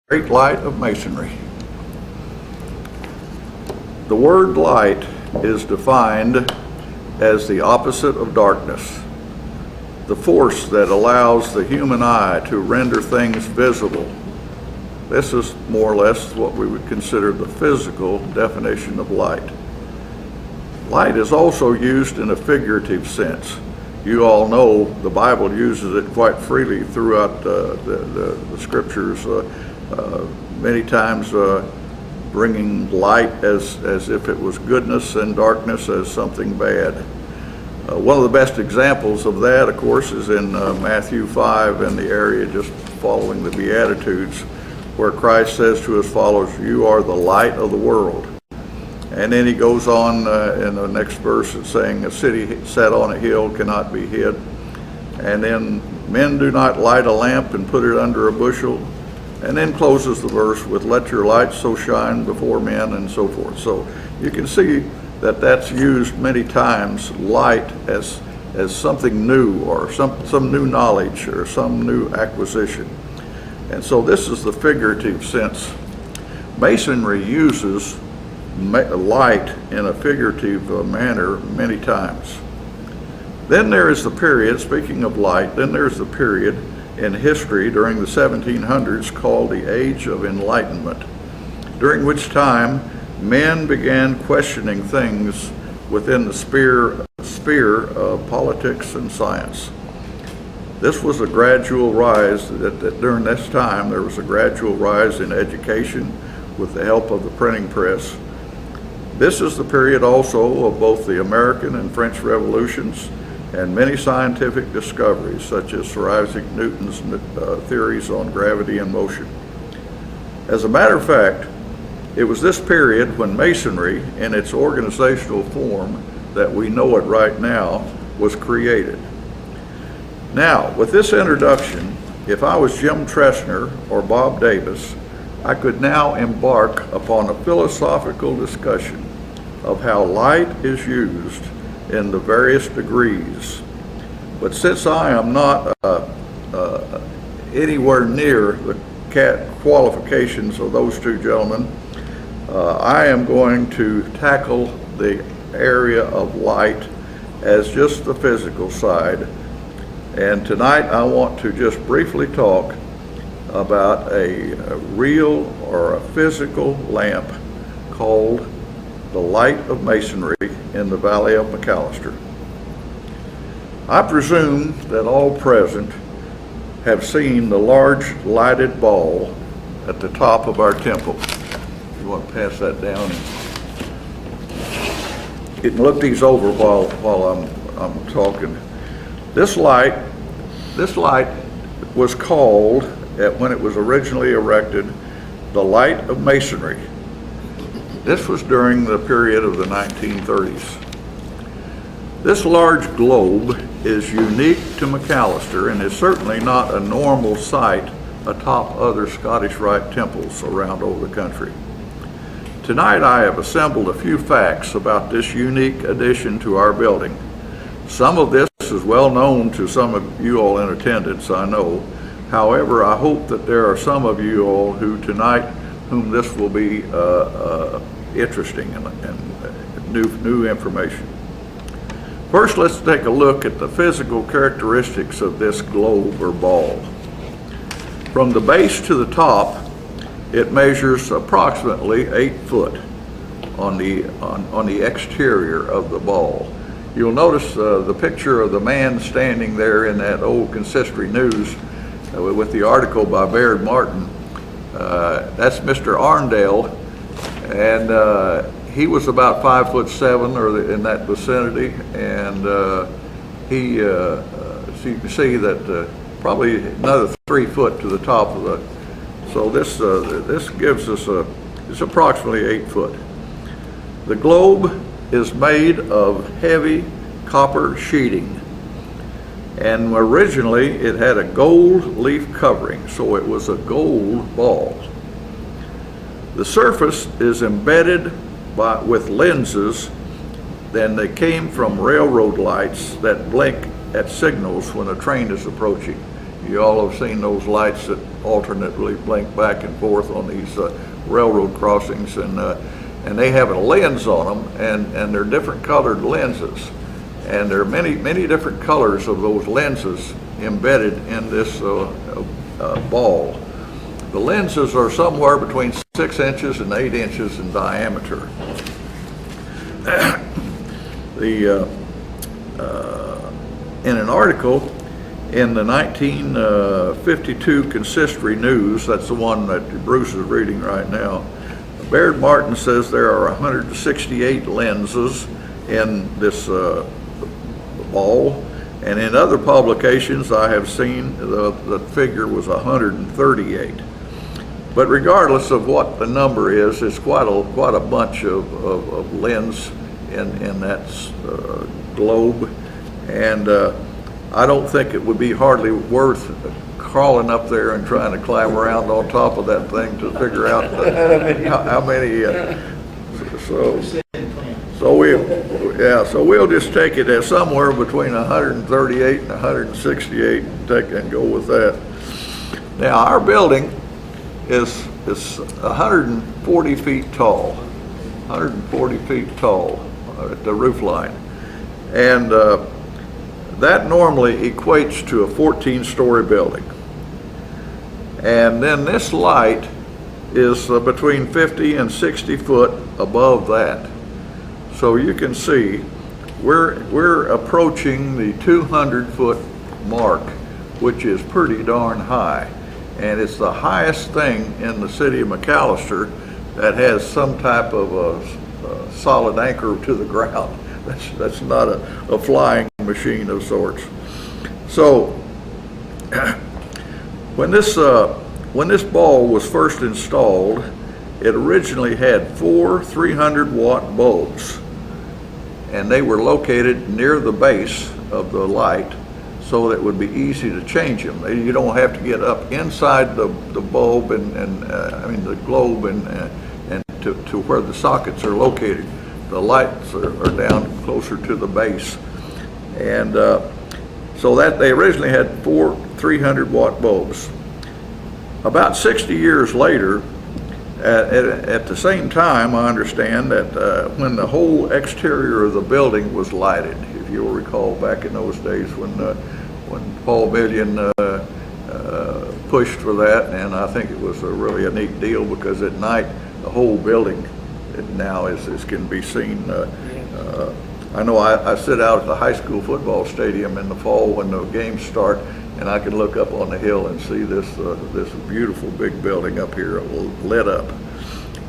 Great Light of Masonry. The word light is defined as the opposite of darkness, the force that allows the human eye to render things visible. This is more or less what we would consider the physical definition of light. Light is also used in a figurative sense. You all know the Bible uses it quite freely throughout the scriptures, many times bringing light as if it was goodness and darkness as something bad. One of the best examples of that, of course, is in Matthew 5 in the area just following the Beatitudes, where Christ says to his followers, "You are the light of the world." And then he goes on in the next verse saying, "A city set on a hill cannot be hid." And then, "Men do not light a lamp and put it under a bushel." And then closes the verse with, "Let your light so shine before men," and so forth. So you can see that that's used many times, light as something new, or some new knowledge, or some new acquisition. And so this is the figurative sense. Masonry uses light in a figurative manner many times. Then there is the period, speaking of light, then there's the period in history during the 1700s called the Age of Enlightenment, during which time men began questioning things within the sphere of politics and science. This was a gradual rise, that during this time there was a gradual rise in education with the help of the printing press. This is the period also of both the American and French revolutions and many scientific discoveries, such as Sir Isaac Newton's theories on gravity and motion. As a matter of fact, it was this period when Masonry, in its organizational form that we know it right now, was created. Now, with this introduction, if I was Jim Tressner or Bob Davis, I could now embark upon a philosophical discussion of how light is used in the various degrees. But since I am not anywhere near the qualifications of those two gentlemen, I am going to tackle the area of light as just the physical side. And tonight I want to just briefly talk about a real or a physical lamp called the Light of Masonry in the Valley of McAlester. I presume that all present have seen the large lighted ball at the top of our temple. You want to pass that down? You can look these over while I'm talking. This light was called, when it was originally erected, the Light of Masonry. This was during the period of the 1930s. This large globe is unique to McAlester and is certainly not a normal sight atop other Scottish Rite temples around over the country. Tonight I have assembled a few facts about this unique addition to our building. Some of this is well known to some of you all in attendance, I know. However, I hope that there are some of you all who this will be interesting and new information. First, let's take a look at the physical characteristics of this globe or ball. From the base to the top, it measures approximately 8 foot on the exterior of the ball. You'll notice the picture of the man standing there in that old consistory news with the article by Baird Martin. That's Mr. Arndale, and he was about 5'7" or in that vicinity, and so you can see that probably another 3 foot to the top of the. So this gives us it's approximately 8 foot. The globe is made of heavy copper sheeting, and originally it had a gold leaf covering, so it was a gold ball. The surface is embedded with lenses, then they came from railroad lights that blink at signals when a train is approaching. You all have seen those lights that alternately blink back and forth on these railroad crossings, and they have a lens on them, and they're different colored lenses, and there are many different colors of those lenses embedded in this ball. The lenses are somewhere between 6 inches and 8 inches in diameter. In an article in the 1952 Consistory News, that's the one that Bruce is reading right now, Baird Martin says there are 168 lenses in this ball, and in other publications I have seen the figure was 138. But regardless of what the number is, it's quite a bunch of lens in that globe, and I don't think it would be hardly worth crawling up there and trying to climb around on top of that thing to figure out how many. So we'll just take it as somewhere between 138 and 168 and go with that. Now our building is 140 feet tall, 140 feet tall at the roof line, and that normally equates to a 14-story building. And then this light is between 50 and 60 foot above that. So you can see we're approaching the 200-foot mark, which is pretty darn high. And it's the highest thing in the city of McAlester that has some type of a solid anchor to the ground. That's not a flying machine of sorts. So when this ball was first installed, it originally had 4 300-watt bulbs, and they were located near the base of the light so that it would be easy to change them. You don't have to get up inside the bulb and the globe and to where the sockets are located. The lights are down closer to the base. And so that they originally had 4 300-watt bulbs. About 60 years later, at the same time, I understand that when the whole exterior of the building was lighted, if you'll recall back in those days when Paul Million pushed for that, and I think it was really a neat deal because at night the whole building now as can be seen. I know I sit out at the high school football stadium in the fall when the games start, and I can look up on the hill and see this beautiful big building up here lit up.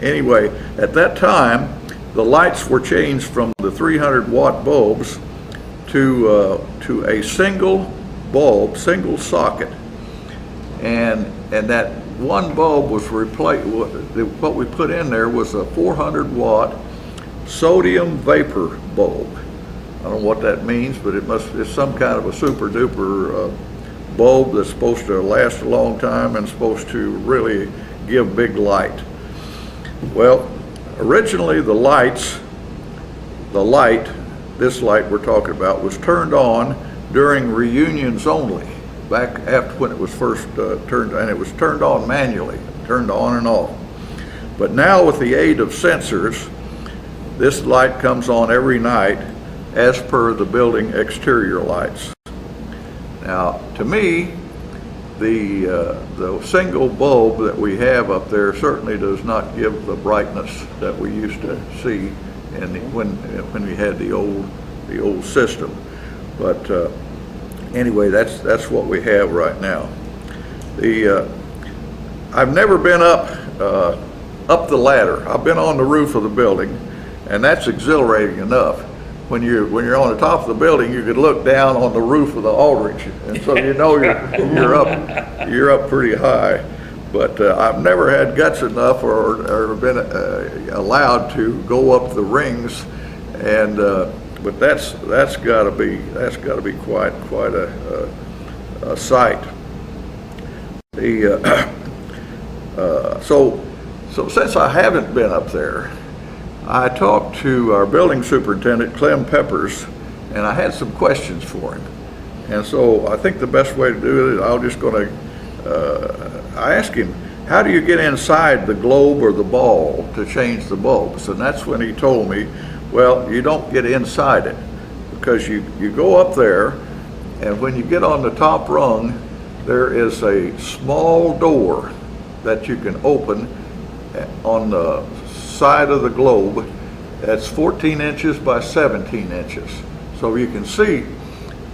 Anyway, at that time, the lights were changed from the 300-watt bulbs to a single bulb, single socket, and that one bulb was replaced. What we put in there was a 400-watt sodium vapor bulb. I don't know what that means, but it's some kind of a super duper bulb that's supposed to last a long time and supposed to really give big light. Well, originally this light we're talking about was turned on during reunions only, back after when it was first turned, and it was turned on manually, turned on and off. But now with the aid of sensors, this light comes on every night as per the building exterior lights. Now, to me, the single bulb that we have up there certainly does not give the brightness that we used to see when we had the old system. But anyway, that's what we have right now. I've never been up the ladder. I've been on the roof of the building, and that's exhilarating enough. When you're on the top of the building, you could look down on the roof of the Aldrich, and so you know you're up pretty high. But I've never had guts enough or been allowed to go up the rings, and but that's got to be quite a sight. So since I haven't been up there, I talked to our building superintendent, Clem Peppers, and I had some questions for him. And so I think the best way to do it is I asked him, how do you get inside the globe or the ball to change the bulbs? And that's when he told me, well, you don't get inside it, because you go up there, and when you get on the top rung, there is a small door that you can open on the side of the globe that's 14 inches by 17 inches. So you can see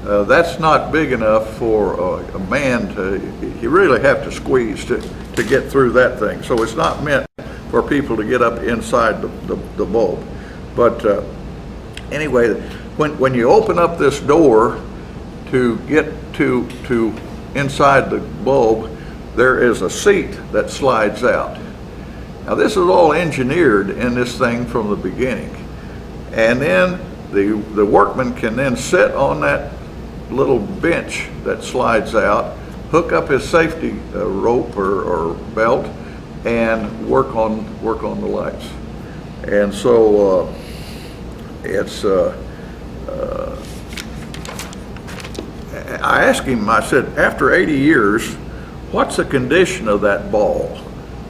that's not big enough for a man to, you really have to squeeze to get through that thing. So it's not meant for people to get up inside the bulb. But anyway, when you open up this door to get to inside the bulb, there is a seat that slides out. Now this is all engineered in this thing from the beginning. And then the workman can then sit on that little bench that slides out, hook up his safety rope or belt, and work on the lights. And so I asked him, I said, after 80 years, what's the condition of that ball?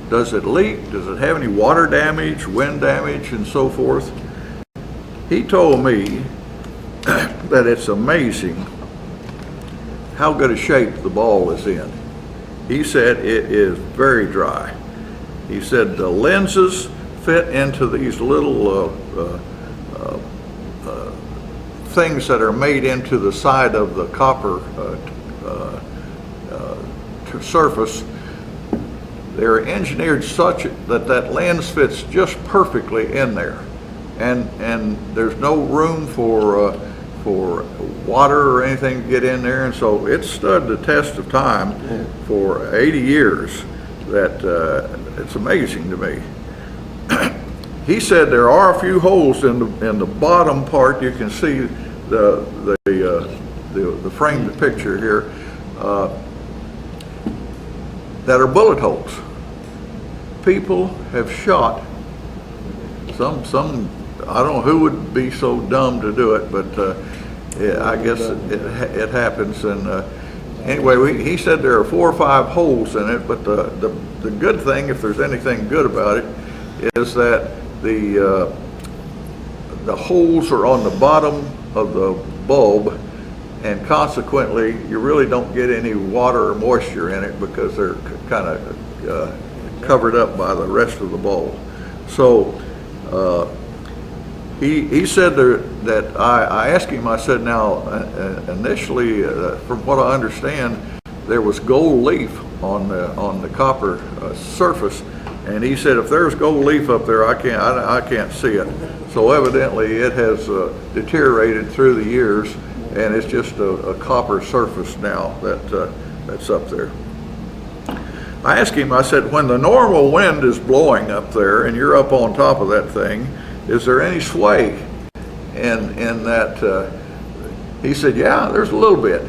Does it leak? Does it have any water damage, wind damage, and so forth? He told me that it's amazing how good a shape the ball is in. He said it is very dry. He said the lenses fit into these little things that are made into the side of the copper surface. They're engineered such that lens fits just perfectly in there, and there's no room for water or anything to get in there, and so it stood the test of time for 80 years. That it's amazing to me. He said there are a few holes in the bottom part. You can see the framed picture here that are bullet holes. People have shot some. I don't know who would be so dumb to do it, but yeah, I guess it happens. And anyway, he said there are 4 or 5 holes in it. But the good thing, if there's anything good about it, is that the holes are on the bottom of the bulb, and consequently you really don't get any water or moisture in it because they're kind of covered up by the rest of the bulb. So he said that I asked him, I said, now initially from what I understand, there was gold leaf on the copper surface. And he said, if there's gold leaf up there, I can't see it. So evidently it has deteriorated through the years, and it's just a copper surface now that's up there. I asked him, I said, when the normal wind is blowing up there and you're up on top of that thing, is there any sway in that? He said, yeah, there's a little bit.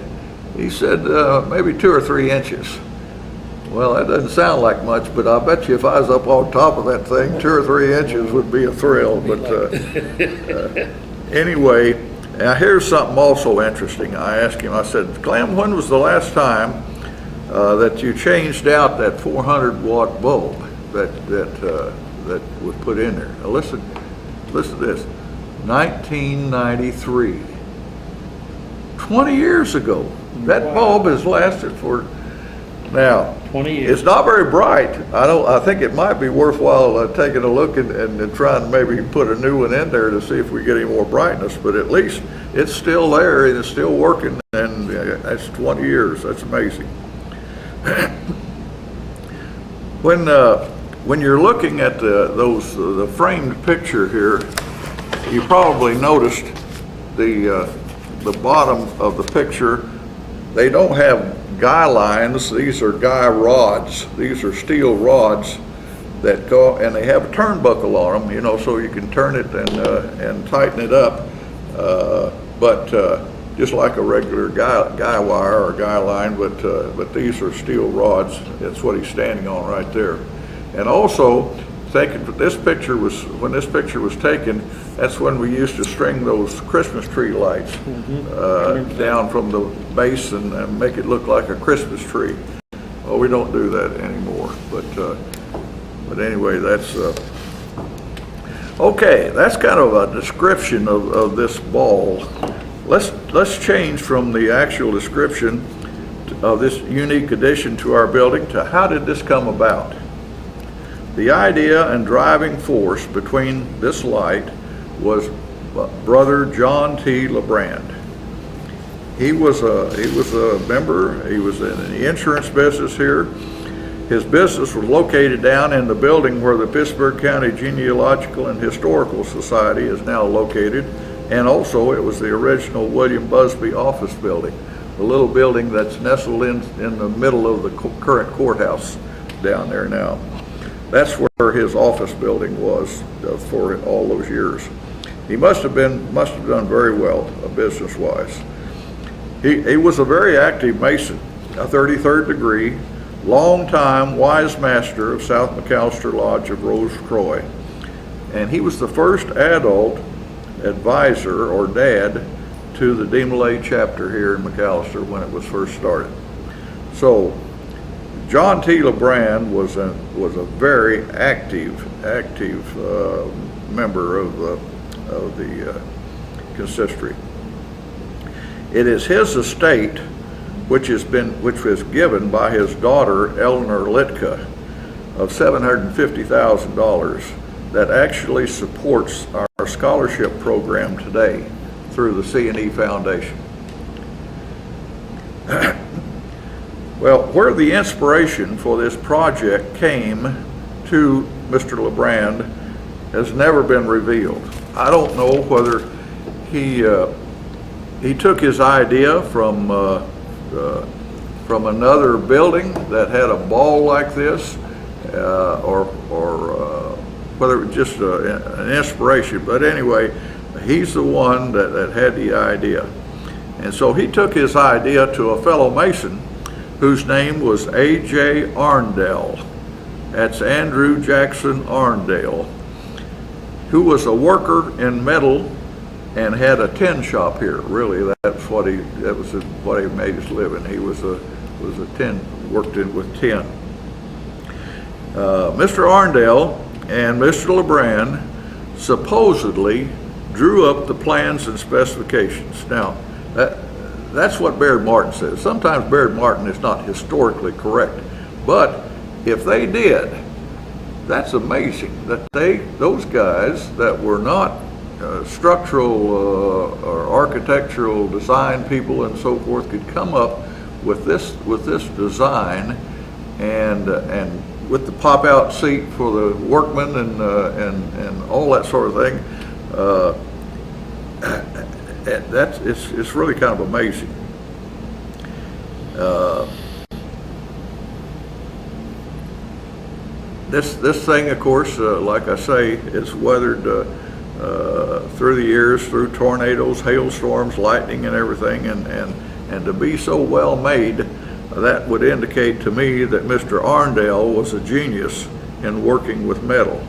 He said, maybe 2 or 3 inches. Well, that doesn't sound like much, but I bet you if I was up on top of that thing, 2 or 3 inches would be a thrill. But anyway, now here's something also interesting. I asked him, I said, Clem, when was the last time that you changed out that 400-watt bulb that was put in there? Now listen to this, 1993, 20 years ago. That bulb has lasted for, now, 20 years. It's not very bright. I think it might be worthwhile taking a look and trying to maybe put a new one in there to see if we get any more brightness, but at least it's still there and it's still working, and that's 20 years. That's amazing. When you're looking at the framed picture here, you probably noticed the bottom of the picture. They don't have guy lines. These are guy rods. These are steel rods that go, and they have a turnbuckle on them, so you can turn it and tighten it up. But just like a regular guy wire or guy line, but these are steel rods. That's what he's standing on right there. And also, taken, when this picture was taken, that's when we used to string those Christmas tree lights down from the base and make it look like a Christmas tree. Well, we don't do that anymore, but anyway, that's okay. That's kind of a description of this ball. Let's change from the actual description of this unique addition to our building to how did this come about? The idea and driving force between this light was Brother John T. LeBrand. He was a member. He was in the insurance business here. His business was located down in the building where the Pittsburgh County Genealogical and Historical Society is now located, and also it was the original William Busby office building, the little building that's nestled in the middle of the current courthouse down there now. That's where his office building was for all those years. He must have done very well business-wise. He was a very active Mason, a 33rd degree, long-time wise master of South McAlester Lodge of Rose Croix. And he was the first adult advisor or dad to the DeMolay chapter here in McAlester when it was first started. So John T. LeBrand was a very active member of the consistory. It is his estate which was given by his daughter Eleanor Litka of $750,000 that actually supports our scholarship program today through the C&E Foundation. Well, where the inspiration for this project came to Mr. LeBrand has never been revealed. I don't know whether he took his idea from another building that had a ball like this, or whether it was just an inspiration. But anyway, he's the one that had the idea. And so he took his idea to a fellow Mason whose name was A.J. Arndale. That's Andrew Jackson Arndale, who was a worker in metal and had a tin shop here. Really, that was what he made his living. He was a worked with tin. Mr. Arndale and Mr. LeBrand supposedly drew up the plans and specifications. Now, that's what Baird Martin says. Sometimes Baird Martin is not historically correct, but if they did, that's amazing that those guys that were not structural or architectural design people and so forth could come up with this design and with the pop-out seat for the workmen and all that sort of thing. It's really kind of amazing. This thing, of course, like I say, it's weathered through the years, through tornadoes, hailstorms, lightning, and everything, and to be so well made, that would indicate to me that Mr. Arndale was a genius in working with metal.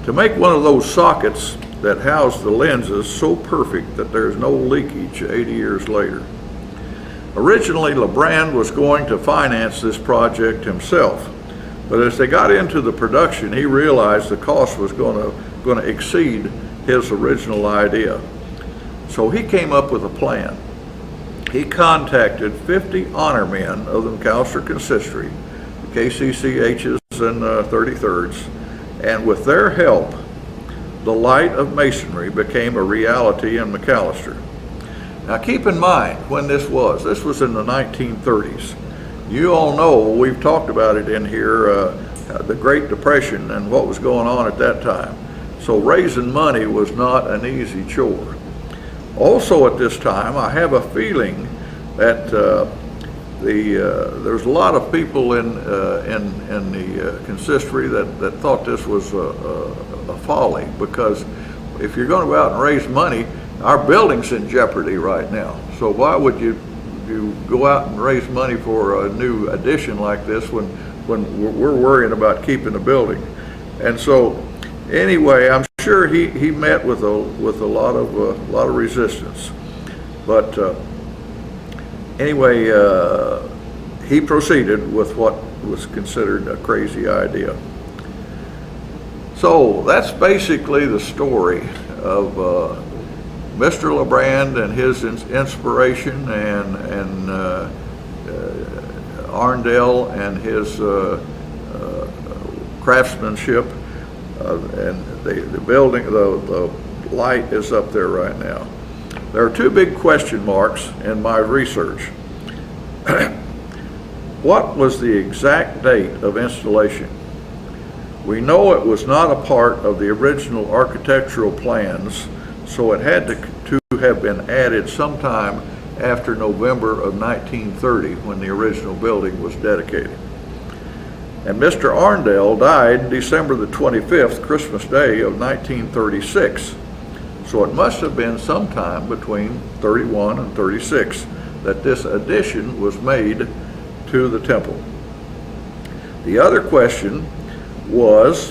To make one of those sockets that house the lenses so perfect that there's no leakage 80 years later. Originally, LeBrand was going to finance this project himself, but as they got into the production, he realized the cost was going to exceed his original idea. So he came up with a plan. He contacted 50 honor men of the McAlester Consistory, the KCCHs and 33rds, and with their help, the Light of Masonry became a reality in McAlester. Now keep in mind when this was in the 1930s. You all know, we've talked about it in here, the Great Depression and what was going on at that time. So raising money was not an easy chore. Also at this time, I have a feeling that there's a lot of people in the consistory that thought this was a folly, because if you're going to go out and raise money, our building's in jeopardy right now. So why would you go out and raise money for a new addition like this when we're worrying about keeping the building? And so, anyway, I'm sure he met with a lot of resistance, but anyway, he proceeded with what was considered a crazy idea. So that's basically the story of Mr. LeBrand and his inspiration, and Arndell and his craftsmanship, and the building, the light is up there right now. There are two big question marks in my research. What was the exact date of installation? We know it was not a part of the original architectural plans, so it had to have been added sometime after November of 1930, when the original building was dedicated. And Mr. Arndell died December the 25th, Christmas Day of 1936. So it must have been sometime between 31 and 36 that this addition was made to the temple. The other question was,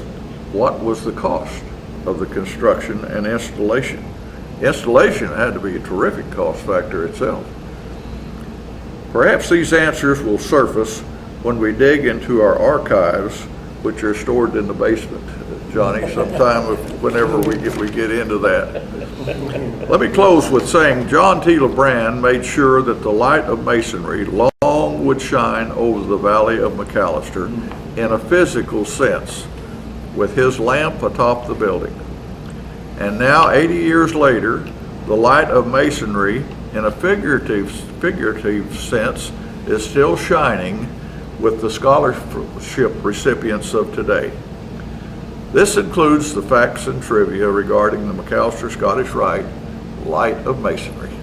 what was the cost of the construction and installation? Installation had to be a terrific cost factor itself. Perhaps these answers will surface when we dig into our archives, which are stored in the basement, Johnny, sometime whenever we get into that. Let me close with saying John T. LeBrand made sure that the light of masonry long would shine over the valley of McAlester in a physical sense, with his lamp atop the building. And now, 80 years later, the light of masonry, in a figurative sense, is still shining with the scholarship recipients of today. This includes the facts and trivia regarding the McAlester Scottish Rite Light of Masonry.